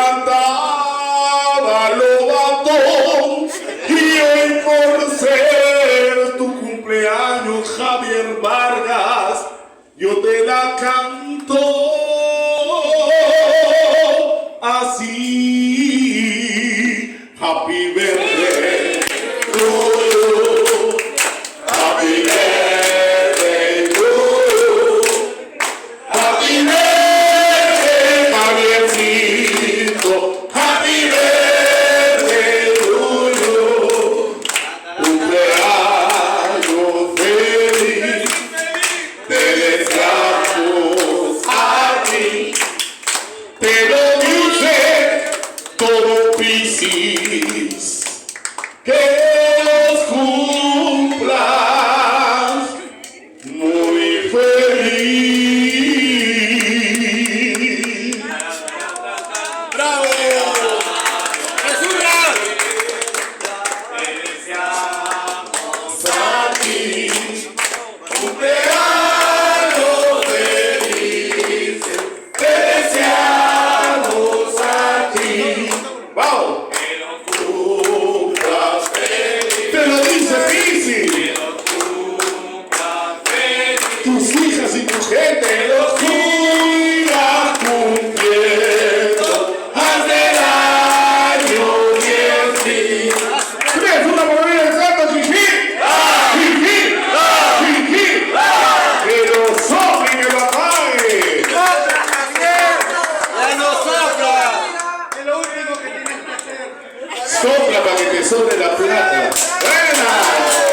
cantaba Lobatón y hoy por ser tu cumpleaños, Javier Vargas, yo te la canto así. Happy birthday to you. Happy birthday to you. Happy birthday, Javiercito. Happy birthday to you. Cumpleaños feliz. Te deseamos a ti. Te lo dice todo Piscis. Que los cumplas muy feliz. ¡Bravo! ¡Jesús! Te deseamos a ti cumpleaños felices. Te deseamos a ti. ¡Wow! Que lo cumplas feliz. Te lo dice Piscis. Que lo cumplas feliz. Tus hijas y tu gente los sigas cumpliendo hasta el año 10.000. ¿Crees una moneda de santo, Jiji? ¡Jiji! ¡Jiji! Pero soplen que lo apague. ¡Ya no sopla! Es lo último que tienes que hacer. Sopla para que te sobre la plata. ¡Buena!